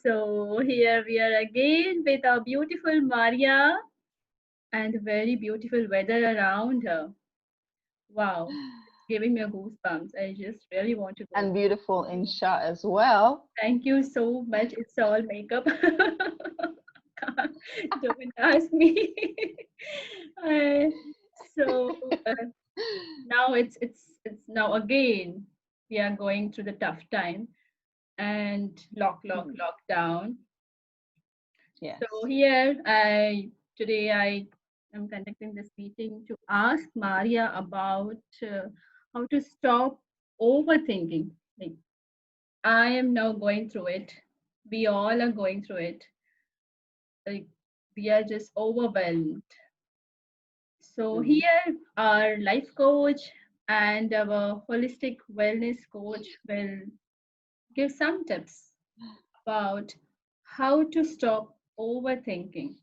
So here we are again with our beautiful Maria and very beautiful weather around her. Wow, it's giving me a goosebumps. I just really want to go. And beautiful Insha as well. Thank you so much. It's all makeup. Don't ask me. I- so now it's now again we are going through the tough time and Mm, lockdown. So yes. here I am conducting this meeting to ask Maria about how to stop overthinking. Like I am now going through it. We all are going through it. Like we are just overwhelmed. So Mm. here our life coach and our holistic wellness coach will give some tips about how to stop overthinking.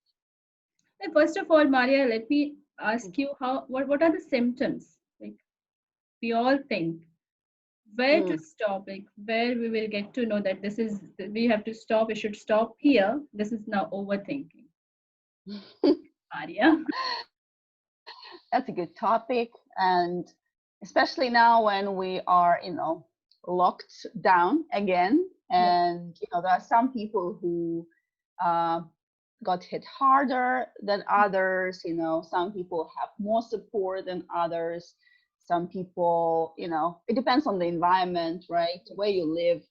First of all, Maria, let me ask you what are the symptoms? Like we all think where to Mm. stop, like where we will get to know that this is we have to stop, we should stop here. This is now overthinking. Maria. That's a good topic. And especially now when we are, locked down again. Yeah. And, there are some people who uh, got hit harder than others. Some people have more support than others. Some people, it depends on the environment, right? Where you live,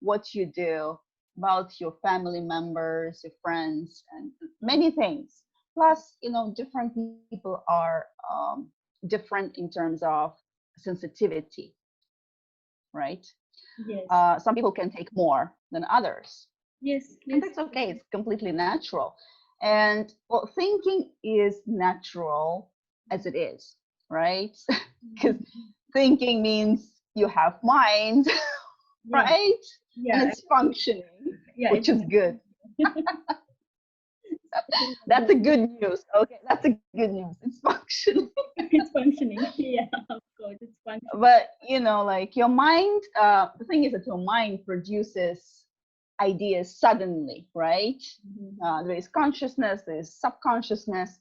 what you do, about your family members, your friends, and many things. Plus, different people are different in terms of sensitivity, right? Yes. Some people can take more than others, Yes. and Yes. that's okay. It's completely natural. And well, thinking is natural as it is, right? Because Mhm. thinking means you have mind, Yeah. right? And Yeah. it's functioning, Yeah. which It's is good. That's a good. good news. Okay, that's a good news. It's functioning. It's functioning. Yeah. Of course, it's functioning. But like your mind, the thing is that your mind produces ideas suddenly, right? Mhm. There is consciousness, there is subconsciousness,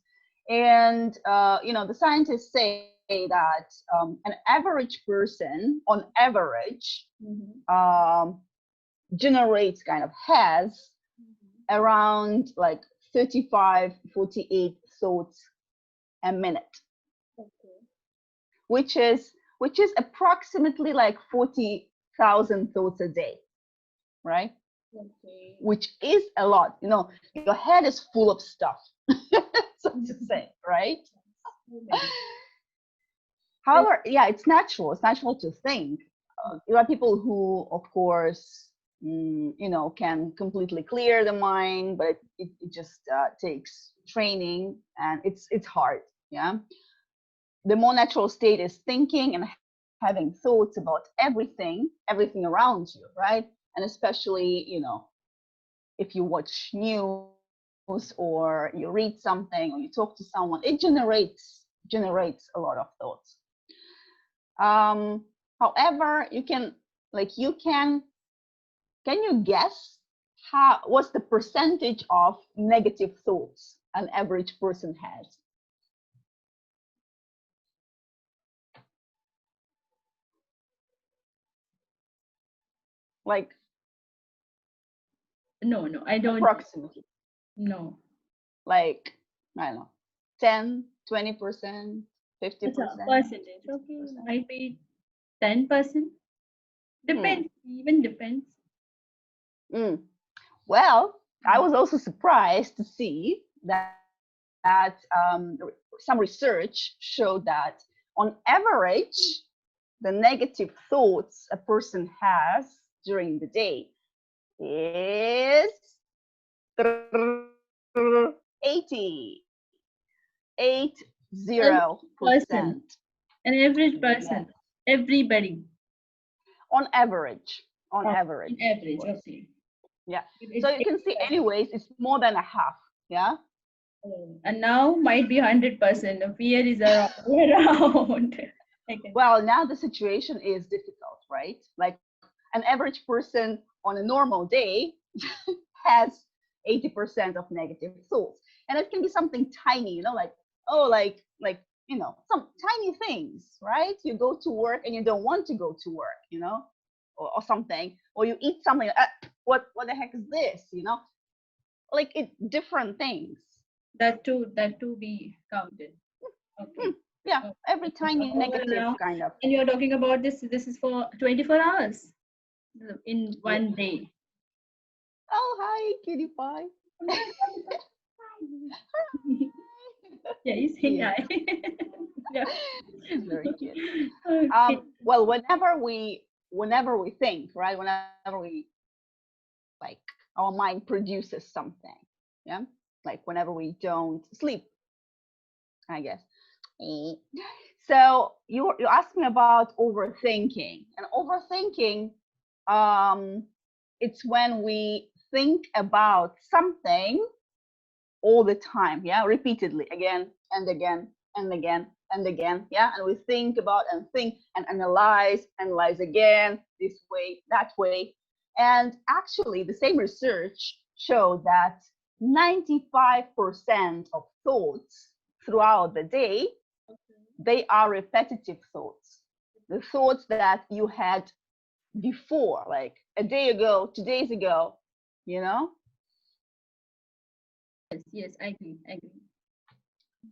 and the scientists say that an average person, on average, Mhm. um, generates has Mhm. around like 35, 48 thoughts a minute, Okay. which is approximately like 40,000 thoughts a day, right? Okay. Which is a lot. Your head is full of stuff, so to say, right? So many. Yes. However, yeah, it's natural. It's natural to think. There are people who, of course, can completely clear the mind, but it just takes training, and it's hard. Yeah, the more natural state is thinking and having thoughts about everything around you, right? And especially, if you watch news or you read something or you talk to someone, it generates a lot of thoughts. um However, can you guess what's the percentage of negative thoughts an average person has? Like No, no, I don't know. approximately, No. like, I don't know, 10, 20%, It's a 50%, percentage. Okay, 60%. might be 10%. Hmm. Depends. Even depends. Mm. Well, I Mm. was also surprised to see that some research showed that on average, the negative thoughts a person has during the day is 80, 80%. Person, an average Yes, person, everybody. on average, on Oh, average, in of average. course. Okay. Yeah. So It's you can see, 80%. anyways, it's more than a half. Yeah. Oh, and now might be 100%. The fear is around. I can. Well, now the situation is difficult, right? Like an average person on a normal day has 80% of negative thoughts. And it can be something tiny, like, oh, like, some tiny things, right? You go to work and you don't want to go to work, or something, or you eat something, what the heck is this, like it different things. That too be counted. Hmm, Okay. yeah, every Okay. tiny Over negative now, kind of and thing. you're talking about this is for 24 hours in Yeah. one day. Oh, hi, kitty pie. Yeah, you saying Cute. hi. Yeah. She's very cute. Okay. Well, whenever we think, right? Whenever we, like, our mind produces something, yeah, like whenever we don't sleep, I guess. Eh. So you asked me about overthinking, and overthinking, um, it's when we think about something all the time, yeah, repeatedly, again and again and again and again, yeah, and we think and analyze again, this way, that way. And actually, the same research showed that 95% of thoughts throughout the day, they are repetitive thoughts, the thoughts that you had before, like a day ago, 2 days ago, you know. Yes, yes, I agree. I agree.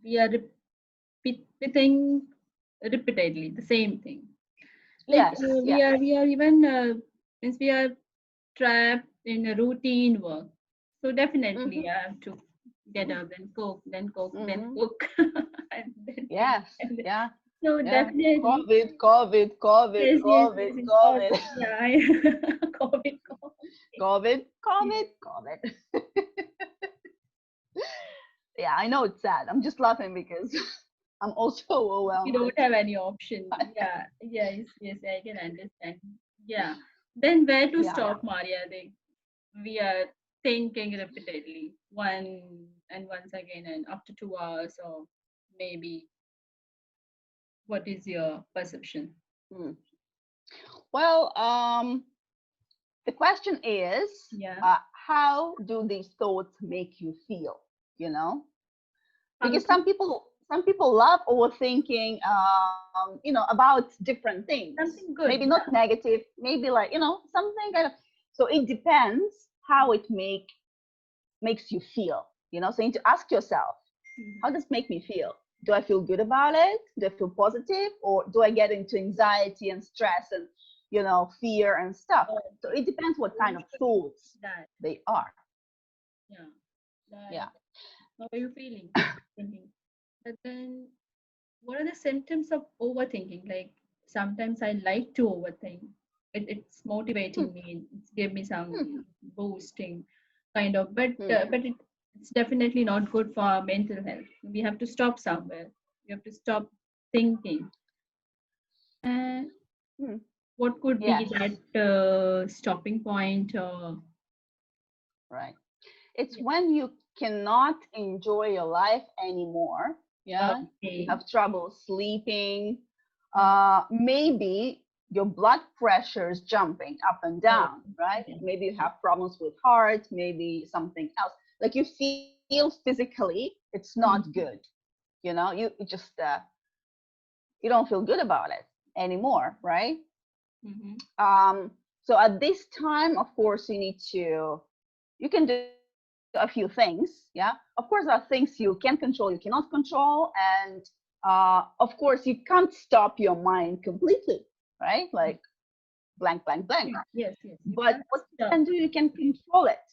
We are repeating repeatedly the same thing. Like Yes, we are even since we are trapped in a routine work. So definitely mm-hmm. I have to get up, then cook, then Mm-hmm. cook, and then think. Yes, And then, yeah, so yeah. definitely, COVID, COVID, COVID, yes, yes, COVID, yes, it's all, COVID, yeah, COVID, COVID. COVID, Yes. COVID, COVID. Yeah, I know it's sad. I'm just laughing because I'm also You overwhelmed don't with. have any option. Yeah, yes, yes, I can understand. Yeah. Then where to Yeah, stop, Maria? We are thinking repeatedly, one and once again, and after 2 hours, or maybe. What is your perception? hmm. Well, the question is, Yeah. how do these thoughts make you feel? You know, How because to some people love overthinking, about different things, something maybe good? not Yeah. negative, maybe, like, something kind of. So it depends how it makes you feel, so you need to ask yourself, how Mhm. does it make me feel? Do I feel good about it? Do I feel positive, or do I get into anxiety and stress and, fear and stuff? So Okay. it depends what kind of Usually thoughts that. they are. Yeah. That. Yeah. How are you feeling? Thinking. But then, what are the symptoms of overthinking? Like sometimes I like to overthink. It's Hmm, motivating me. It's give me hmm, some boosting, kind of. But hmm, it's definitely not good for our mental health. We have to stop somewhere. We have to stop thinking. And hmm. what could be Yes, that stopping point? right. It's Yeah. when you cannot enjoy your life anymore. Yeah, you Okay. have trouble sleeping. Mm. Maybe your blood pressure is jumping up and Oh, down, right? yeah. Maybe you Yeah. have problems with heart, maybe something else. Like you feel physically it's not good. Mhm. You don't feel good about it anymore, right? Mhm. Um, so at this time, of course, you can do a few things. Yeah, of course, there are things you can control, you cannot control, and of course, you can't stop your mind completely, right? Like blank, blank, blank. Yes, yes. You But can what you stop. can do, you can control it.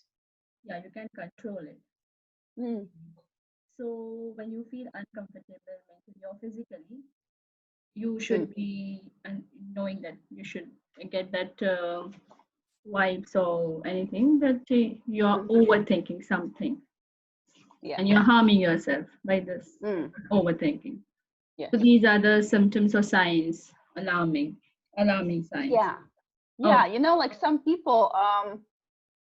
Yeah, you can control it. Mm, So when you feel uncomfortable mentally or physically, you mm, should be and knowing that you should get that vibes or anything that you're mm, overthinking something yeah. and you're harming yourself by this Mm, overthinking. So yes. these are the symptoms or signs, alarming signs. Yeah. Oh, Yeah. Like some people,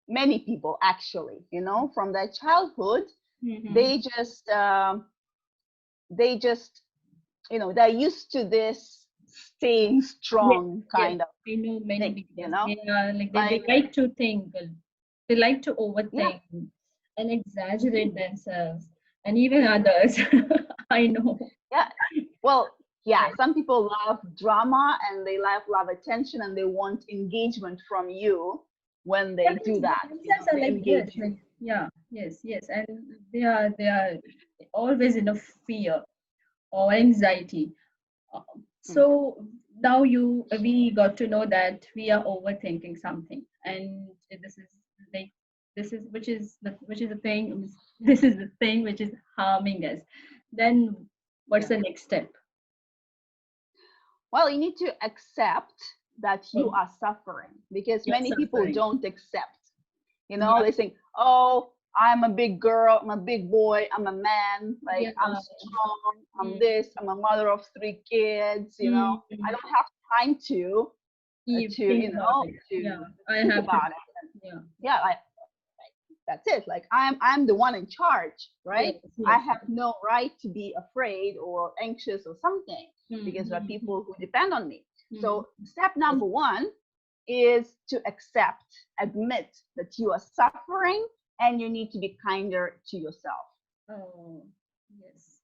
many people actually, from their childhood, mm-hmm. they just, they just, they're used to this staying Yes, strong yes. kind of I know many thing, beginners. They are like they like, like to think. They like to Yeah, overthink and hmm exaggerate themselves and even others. I know. yeah. Well, yeah, Yes. some people love drama and they love attention and they want engagement from you when Yeah, they do they that. themselves are They like this. engage you. Like, yeah, yes, yes. And they are always in a fear or anxiety. Mm. So now we got to know that we are overthinking something, and this is like this is which is the thing. This is the thing which is harming us. Then what's Yeah. the next step? Well, you need to accept that you Oh, are suffering because you're many people suffering. don't accept. Yeah, They think, oh, I'm a big girl, I'm a big boy, I'm a man, like yeah. I'm strong, I'm Mm, this, I'm a mother of three kids, I mm, don't have time keep think about it. Yeah, to I think have to. about it. Yeah. Yeah, that's it. Like I'm the one in charge, Yes. right? I Yes. have no right to be afraid or anxious or something because there are Mm-hmm. people who depend on me. Mm-hmm. So step Yes. number one is to accept, admit that you are suffering and you need to be kinder to yourself. Oh, yes.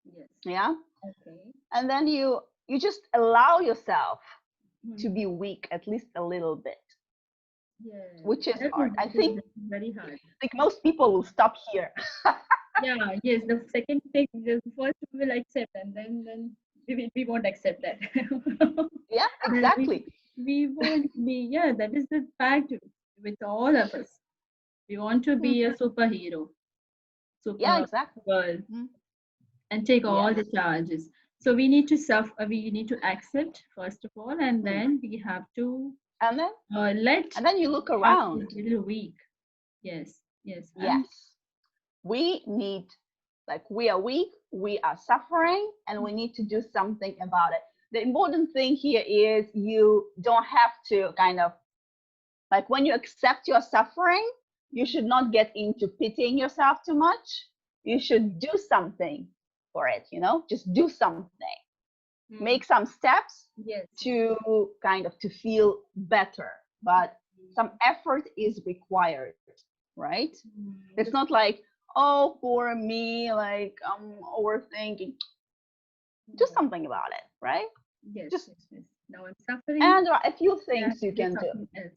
Yes. Yeah. Okay. And then you just allow yourself to Mm-hmm. be weak at least a little bit, Yes, which is that hard. is I that is think that is very hard. most people will stop here. Yeah, yes. The second thing, the first we will accept, and then we won't accept that. Yeah, Then we exactly. we won't be. Yeah, that is the fact with all of us. We want to Hmm. be a superhero, Yeah, super exactly. girl, Mhm. and take all the Yes. charges. So we need to we need to accept first of all, and Mm. then we have to And then let and then you look us around. a little weak. Yes, yes, and Yes. We need, like, we are weak, we are suffering, and we need to do something about it. The important thing here is you don't have to kind of, like, when you accept your suffering, you should not get into pitying yourself too much. You should do something for it, just do something. Make mm, some steps yes, yes. to kind of to feel better, but some effort is required, right? It's Mm, not like, oh, poor me, like I'm overthinking. Do no. something about it, right? Yes, Just, yes, yes. Now I'm suffering. and there are a few I have things you to do can do. something else.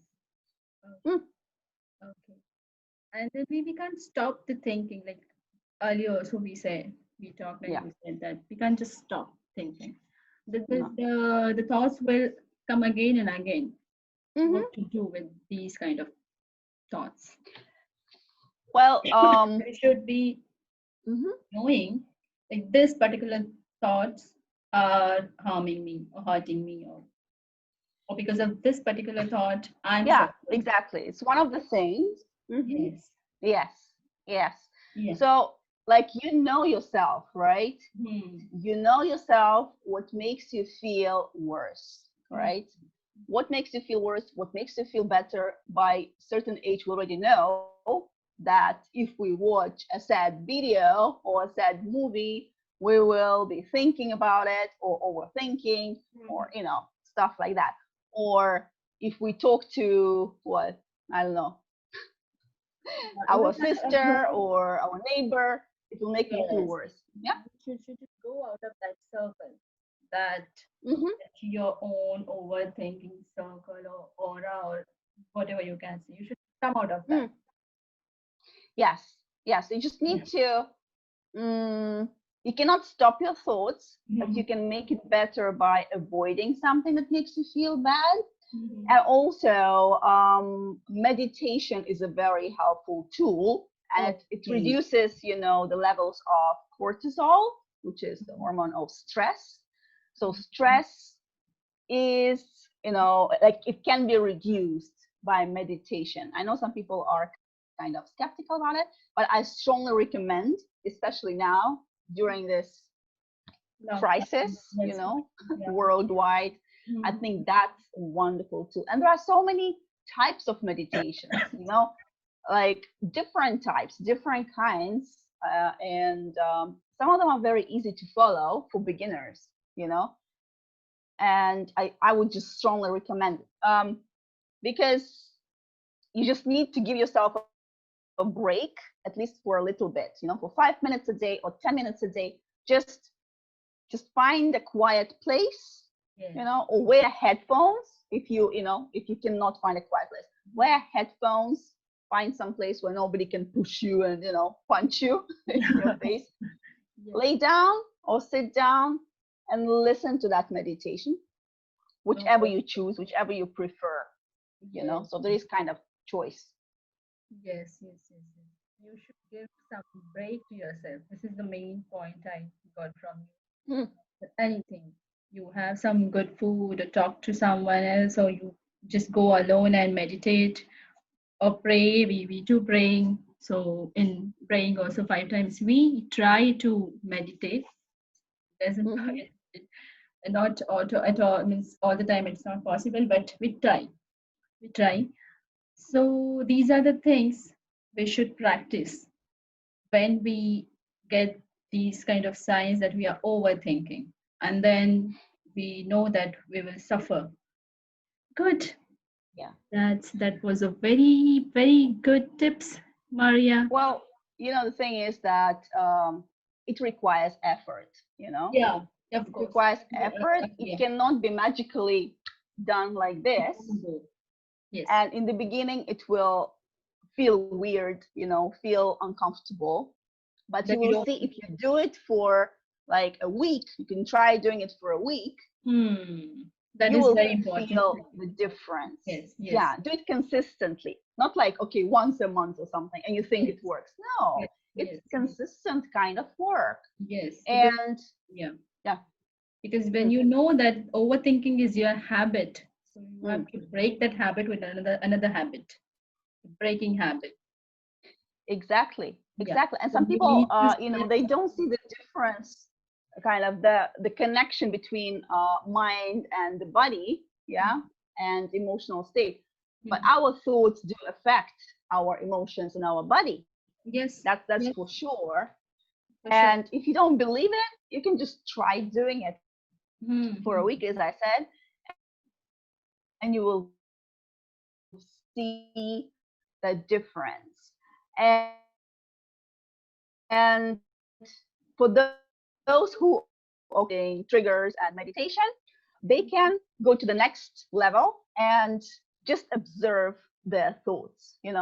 Okay, Mm, okay. And then we can't stop the thinking. Like earlier, so we talked and yeah. we said that we can't just stop thinking. No. The thoughts will come again and again. What Hmm. to do with these kind of thoughts? Well, We should be mhm. knowing like this particular thoughts are harming me or hurting me, or because of this particular thought I'm Yeah, suffering. exactly. It's one of the things. Hmm. Yes, Yes, yes. yes. So, like, you know yourself, right? Hmm. You know yourself, what makes you feel worse, Hmm. right? What makes you feel worse, what makes you feel better. By certain age, we already know that if we watch a sad video or a sad movie, we will be thinking about it or overthinking or, Hmm. stuff like that. Or if we talk to what, I don't know, our sister or our neighbor, it will make you feel Yes, worse. Yeah. you should just go out of that circle, that Hmm. your own overthinking circle or aura or whatever you can say. You should come out of that. Mm. Yes. Yes. You just Yeah. need to. You cannot stop your thoughts, but you Mhm. can make it better by avoiding something that makes you feel bad. Mhm. And also, meditation is a very helpful tool, and it Okay. reduces, the levels of cortisol, which is the hormone of stress. So stress is, like it can be reduced by meditation. I know some people are kind of skeptical about it, but I strongly recommend, especially now during this Lockdown. crisis, Yes. Yeah. worldwide. I Mhm. think that's a wonderful tool. And there are so many types of meditations, like different types, different kinds. And some of them are very easy to follow for beginners, and I would just strongly recommend it. Because you just need to give yourself a break, at least for a little bit, for 5 minutes a day or 10 minutes a day. just just find a quiet place, Yes. or wear headphones. If you cannot find a quiet place, wear headphones. Find some place where nobody can push you and punch you in your face. Yes. Lay down or sit down and listen to that meditation, whichever Oh, you choose, whichever you prefer. yes. So there is kind of choice. Yes, yes, yes, yes. You should give some break to yourself. This is the main point I got from you. Mm, Anything. You have some good food, or talk to someone else, or you just go alone and meditate or pray. We do praying. So in praying also 5 times, we try to meditate. Doesn't mhm. not auto at all means all the time it's not possible, but we try. We try. So these are the things we should practice when we get these kind of signs that we are overthinking, and then we know that we will suffer. Good. Yeah. That was a very very good tips, Maria. Well, the thing is that it requires effort. Yeah, of It course. requires effort. It Yeah. cannot be magically done like It this. won't go. Yes. And in the beginning, it will feel weird, feel uncomfortable. But That you you will don't. see, if you do it for like a week, you can try doing it for a week, That you is will very important. feel the difference. Yes, yes, Yeah, do it consistently. Not like, okay, once a month or something and you think yes, it works. yes, No, it's yes, yes, consistent kind of work. yes. Because And yeah, yeah. because when Mm, you know that overthinking is your habit, so you have mm, to break that habit with another habit, breaking habit. exactly. Yeah. Exactly. And So some you people, need to start they don't see something. the difference, kind of the connection between mind and the body, yeah, and emotional state. But Mhm. our thoughts do affect our emotions and our body. Yes, That's yes, for sure. for sure. And if you don't believe it, you can just try doing it for a Mm-hmm. week, as I said, and you will see the difference. And for those who triggers and meditation, they can go to the next level and just observe their thoughts,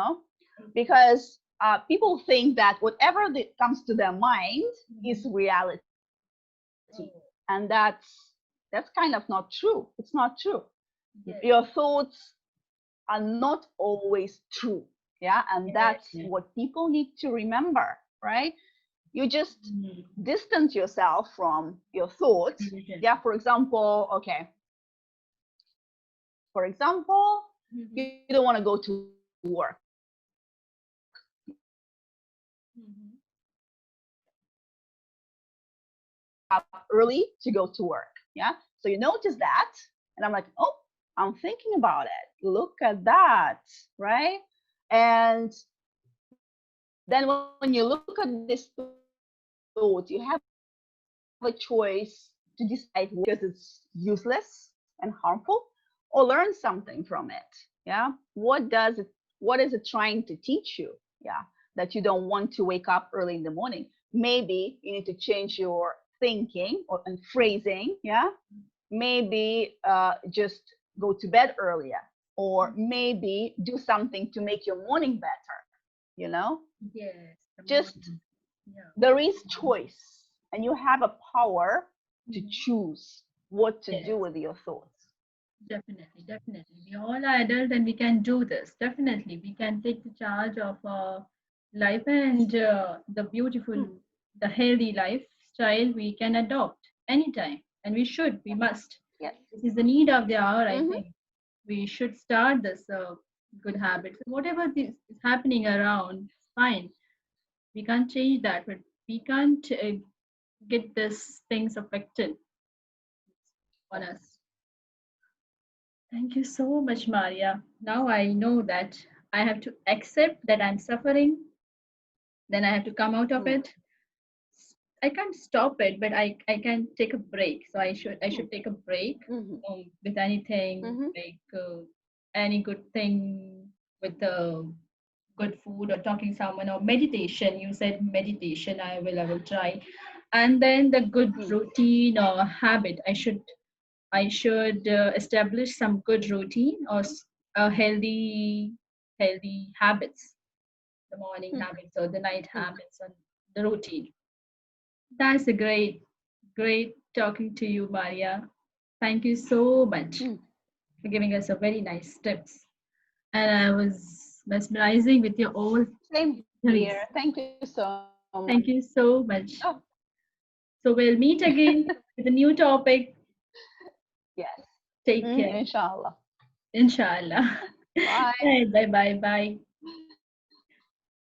because people think that whatever that comes to their mind is reality, Mm-hmm. and that's Oh, kind of not true. It's not true. Your thoughts yes, are not always true. Yeah, and that's what yes, people yes. need to remember, right? You just Mm-hmm. distance yourself from your thoughts. Yeah, for example, okay, for example, Mm-hmm. you don't want to go to work. You wake up early to go to work. Yeah, Mm-hmm. so you notice that, and I'm like, oh, I'm thinking about it. Look at that. And I'm like, oh, I'm thinking about it. Look at that, right? And then when you look at this thought, you have a choice to decide whether to ignore it because it's useless and harmful, or learn something from it. Yeah, what is it trying to teach you? Yeah, that you don't want to wake up early in the morning. Maybe you need to change your thinking or and phrasing. Yeah, maybe just go to bed earlier, or maybe do something to make your morning better. you know Yes, the just morning. Yeah. there is choice, and you have a power to Mhm. choose what to do Yes, with your thoughts. definitely, definitely. We all are adult and we can do this. Definitely, we can take the charge of our life and the beautiful, Hmm, the healthy lifestyle we can adopt anytime, and we should, we must. yes. This is the need of the hour, I Hmm. think. We should start this good habits. Whatever is happening around, it's fine. We can't change that, but we can't get these things affected on Yes. us. Thank you so much, Maria. Now I know that I have to accept that I'm suffering, then I have to come out of Hmm, it. I can't stop it, but I can take a break. So I should take a break hmm, with anything hmm. like any good thing. with the good food or talking someone, or meditation. You said meditation. I will try. And then the good Mm, routine or habit. I should establish some good routine or healthy habits, the morning mm, habits or the night mm, habits and the routine. That's a great talking to you, Maria. Thank you so much mm. for giving us a very nice tips. And I was mesmerizing with your old Same theories. here. Thank you so much. Thank you so Oh, much. So we'll meet again with a new topic. yes. Take care. Inshallah. Inshallah. Bye. Bye bye bye bye.